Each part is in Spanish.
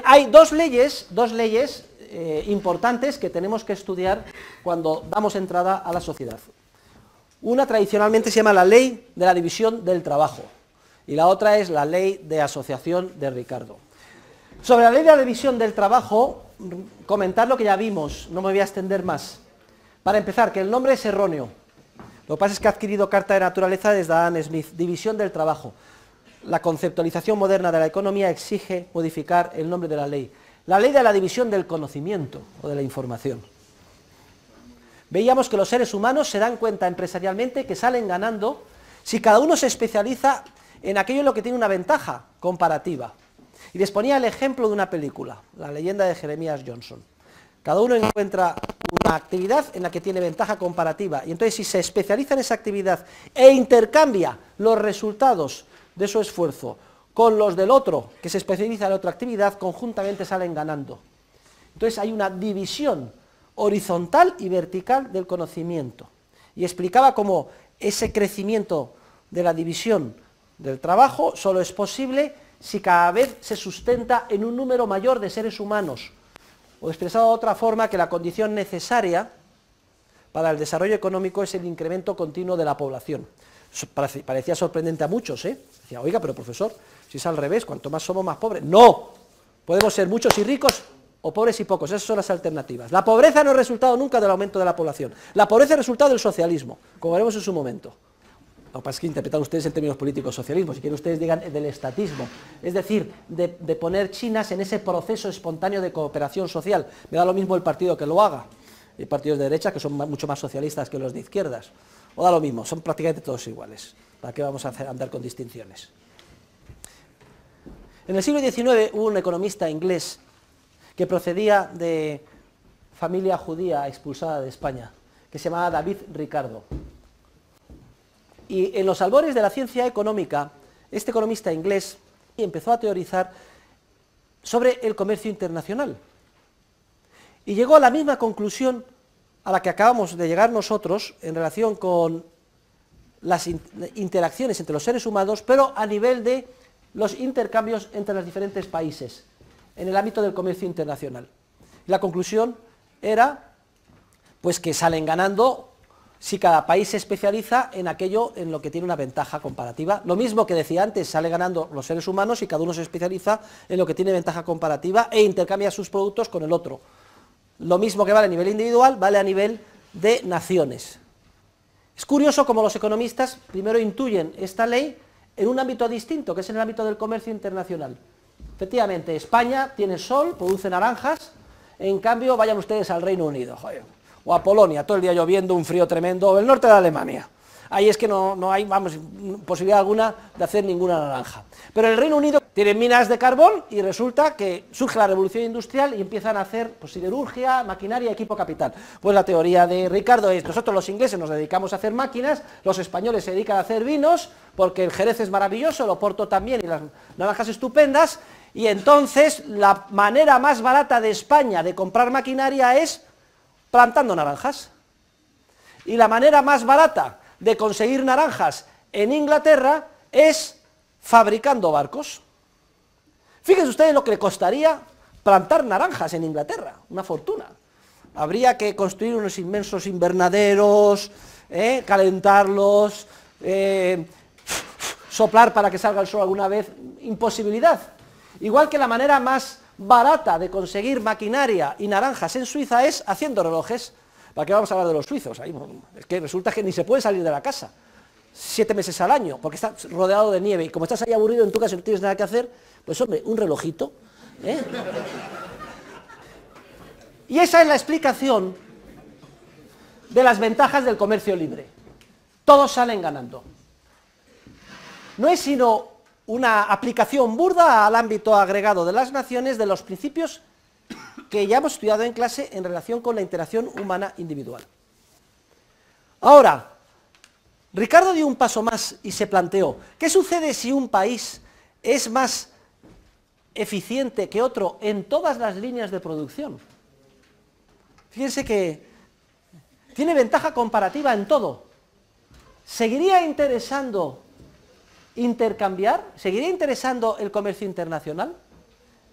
Hay dos leyes importantes que tenemos que estudiar cuando damos entrada a la sociedad. Una tradicionalmente se llama la ley de la división del trabajo y la otra es la ley de asociación de Ricardo. Sobre la ley de la división del trabajo, comentar lo que ya vimos, no me voy a extender más. Para empezar, que el nombre es erróneo. Lo que pasa es que ha adquirido carta de naturaleza desde Adam Smith, división del trabajo. La conceptualización moderna de la economía exige modificar el nombre de la ley. La ley de la división del conocimiento o de la información. Veíamos que los seres humanos se dan cuenta empresarialmente que salen ganando si cada uno se especializa en aquello en lo que tiene una ventaja comparativa. Y les ponía el ejemplo de una película, La leyenda de Jeremías Johnson. Cada uno encuentra una actividad en la que tiene ventaja comparativa y entonces si se especializa en esa actividad e intercambia los resultados de su esfuerzo con los del otro que se especializa en otra actividad, conjuntamente salen ganando. Entonces hay una división horizontal y vertical del conocimiento. Y explicaba cómo ese crecimiento de la división del trabajo solo es posible si cada vez se sustenta en un número mayor de seres humanos. O expresado de otra forma, que la condición necesaria para el desarrollo económico es el incremento continuo de la población. Parecía sorprendente a muchos, ¿eh? Decía, oiga, pero profesor, si es al revés, cuanto más somos más pobres. ¡No! Podemos ser muchos y ricos o pobres y pocos, esas son las alternativas. La pobreza no es resultado nunca del aumento de la población. La pobreza es resultado del socialismo, como veremos en su momento. Lo que pasa es que interpretan ustedes en términos políticos socialismo, si quieren ustedes digan del estatismo, es decir, de poner chinas en ese proceso espontáneo de cooperación social. Me da lo mismo el partido que lo haga. Hay partidos de derecha que son mucho más socialistas que los de izquierdas. O da lo mismo, son prácticamente todos iguales. ¿Para qué vamos a andar con distinciones? En el siglo XIX hubo un economista inglés que procedía de familia judía expulsada de España, que se llamaba David Ricardo. Y en los albores de la ciencia económica, este economista inglés empezó a teorizar sobre el comercio internacional. Y llegó a la misma conclusión a la que acabamos de llegar nosotros en relación con las interacciones entre los seres humanos, pero a nivel de los intercambios entre los diferentes países, en el ámbito del comercio internacional. La conclusión era pues que salen ganando si cada país se especializa en aquello en lo que tiene una ventaja comparativa. Lo mismo que decía antes, sale ganando los seres humanos si cada uno se especializa en lo que tiene ventaja comparativa e intercambia sus productos con el otro. Lo mismo que vale a nivel individual, vale a nivel de naciones. Es curioso cómo los economistas primero intuyen esta ley en un ámbito distinto, que es en el ámbito del comercio internacional. Efectivamente, España tiene sol, produce naranjas, en cambio vayan ustedes al Reino Unido, joder, o a Polonia, todo el día lloviendo, un frío tremendo, o el norte de Alemania. Ahí es que no hay, vamos, posibilidad alguna de hacer ninguna naranja. Pero el Reino Unido tiene minas de carbón y resulta que surge la revolución industrial y empiezan a hacer pues, siderurgia, maquinaria, equipo capital. Pues la teoría de Ricardo es, nosotros los ingleses nos dedicamos a hacer máquinas, los españoles se dedican a hacer vinos, porque el Jerez es maravilloso, el Oporto también y las naranjas estupendas, y entonces la manera más barata de España de comprar maquinaria es plantando naranjas. Y la manera más barata de conseguir naranjas en Inglaterra es fabricando barcos. Fíjense ustedes lo que le costaría plantar naranjas en Inglaterra, una fortuna. Habría que construir unos inmensos invernaderos, calentarlos, soplar para que salga el sol alguna vez, imposibilidad. Igual que la manera más barata de conseguir maquinaria y naranjas en Suiza es haciendo relojes. ¿Para qué vamos a hablar de los suizos? Ahí, es que resulta que ni se puede salir de la casa 7 meses al año, porque está rodeado de nieve, y como estás ahí aburrido en tu casa y no tienes nada que hacer, pues hombre, un relojito, ¿eh? Y esa es la explicación de las ventajas del comercio libre. Todos salen ganando. No es sino una aplicación burda al ámbito agregado de las naciones de los principios que ya hemos estudiado en clase en relación con la interacción humana individual. Ahora, Ricardo dio un paso más y se planteó, ¿qué sucede si un país es más eficiente que otro en todas las líneas de producción? Fíjense que tiene ventaja comparativa en todo. ¿Seguiría interesando intercambiar? ¿Seguiría interesando el comercio internacional?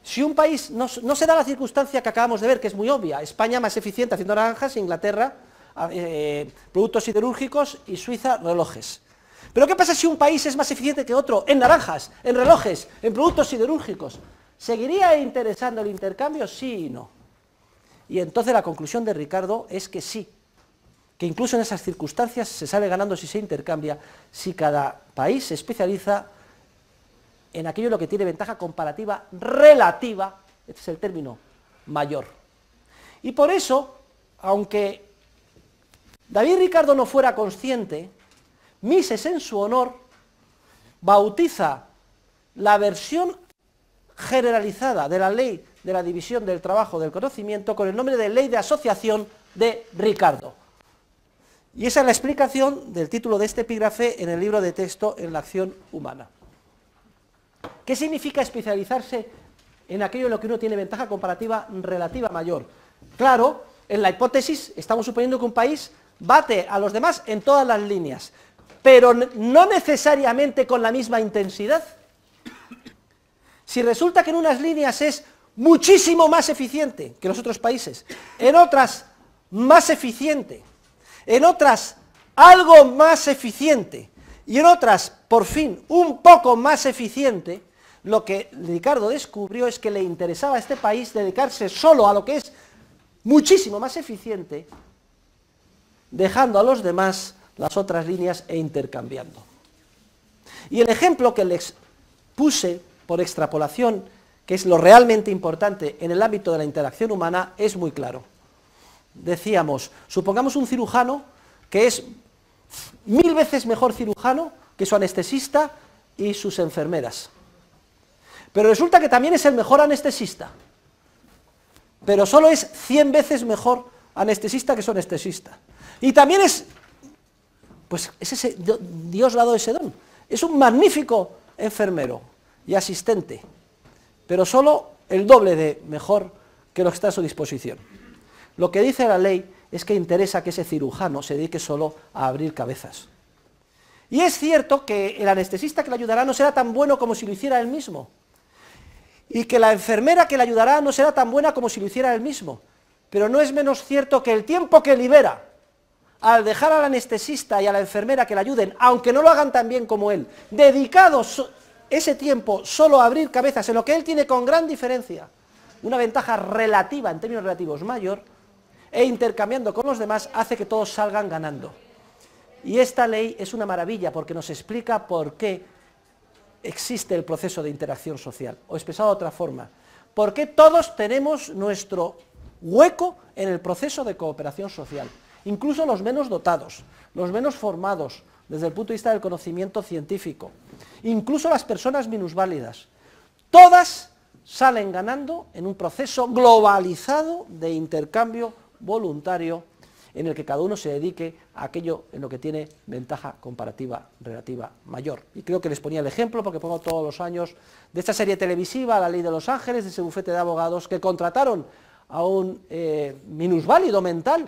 Si un país, no se da la circunstancia que acabamos de ver, que es muy obvia, España más eficiente haciendo naranjas, Inglaterra productos siderúrgicos y Suiza relojes. Pero ¿qué pasa si un país es más eficiente que otro en naranjas, en relojes, en productos siderúrgicos? ¿Seguiría interesando el intercambio? Sí y no. Y entonces la conclusión de Ricardo es que sí, que incluso en esas circunstancias se sale ganando si se intercambia, si cada país se especializa en aquello en lo que tiene ventaja comparativa relativa, este es el término, mayor. Y por eso, aunque David Ricardo no fuera consciente, Mises en su honor bautiza la versión generalizada de la ley de la división del trabajo del conocimiento con el nombre de ley de asociación de Ricardo. Y esa es la explicación del título de este epígrafe en el libro de texto En la acción humana. ¿Qué significa especializarse en aquello en lo que uno tiene ventaja comparativa relativa mayor? Claro, en la hipótesis estamos suponiendo que un país bate a los demás en todas las líneas, pero no necesariamente con la misma intensidad. Si resulta que en unas líneas es muchísimo más eficiente que los otros países, en otras más eficiente, en otras algo más eficiente, y en otras, por fin, un poco más eficiente, lo que Ricardo descubrió es que le interesaba a este país dedicarse solo a lo que es muchísimo más eficiente, dejando a los demás las otras líneas e intercambiando. Y el ejemplo que les puse por extrapolación, que es lo realmente importante en el ámbito de la interacción humana, es muy claro. Decíamos, supongamos un cirujano que es 1000 veces mejor cirujano que su anestesista y sus enfermeras. Pero resulta que también es el mejor anestesista, pero solo es 100 veces mejor anestesista que su anestesista. Y también es, pues es ese, Dios le ha dado ese don, es un magnífico enfermero y asistente, pero solo el doble de mejor que lo que está a su disposición. Lo que dice la ley es que interesa que ese cirujano se dedique solo a abrir cabezas. Y es cierto que el anestesista que le ayudará no será tan bueno como si lo hiciera él mismo, y que la enfermera que le ayudará no será tan buena como si lo hiciera él mismo, pero no es menos cierto que el tiempo que libera al dejar al anestesista y a la enfermera que le ayuden, aunque no lo hagan tan bien como él, dedicados ese tiempo solo a abrir cabezas en lo que él tiene con gran diferencia, una ventaja relativa, en términos relativos mayor, e intercambiando con los demás, hace que todos salgan ganando. Y esta ley es una maravilla porque nos explica por qué existe el proceso de interacción social, o expresado de otra forma, por qué todos tenemos nuestro hueco en el proceso de cooperación social, incluso los menos dotados, los menos formados desde el punto de vista del conocimiento científico, incluso las personas minusválidas, todas salen ganando en un proceso globalizado de intercambio voluntario en el que cada uno se dedique a aquello en lo que tiene ventaja comparativa relativa mayor. Y creo que les ponía el ejemplo, porque pongo todos los años, de esta serie televisiva, La Ley de los Ángeles, de ese bufete de abogados que contrataron a un minusválido mental,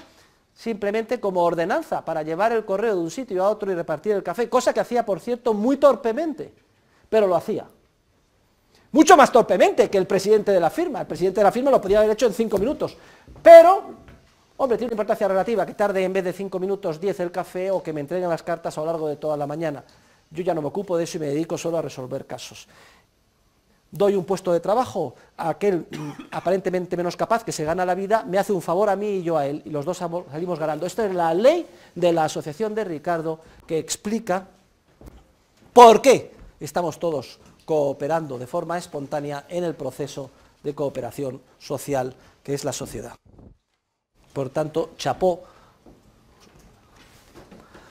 simplemente como ordenanza para llevar el correo de un sitio a otro y repartir el café, cosa que hacía, por cierto, muy torpemente, pero lo hacía. Mucho más torpemente que el presidente de la firma. El presidente de la firma lo podía haber hecho en 5 minutos, pero hombre, tiene una importancia relativa, que tarde en vez de 5 minutos 10 el café o que me entreguen las cartas a lo largo de toda la mañana. Yo ya no me ocupo de eso y me dedico solo a resolver casos. Doy un puesto de trabajo a aquel aparentemente menos capaz que se gana la vida, me hace un favor a mí y yo a él, y los dos salimos ganando. Esta es la ley de la asociación de Ricardo que explica por qué estamos todos cooperando de forma espontánea en el proceso de cooperación social que es la sociedad. Por tanto, chapó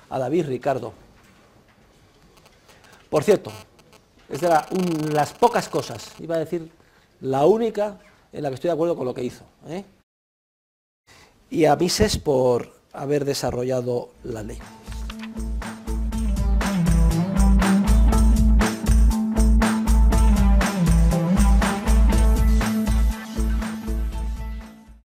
a David Ricardo. Por cierto, es de las pocas cosas, iba a decir la única, en la que estoy de acuerdo con lo que hizo, Y a Mises por haber desarrollado la ley.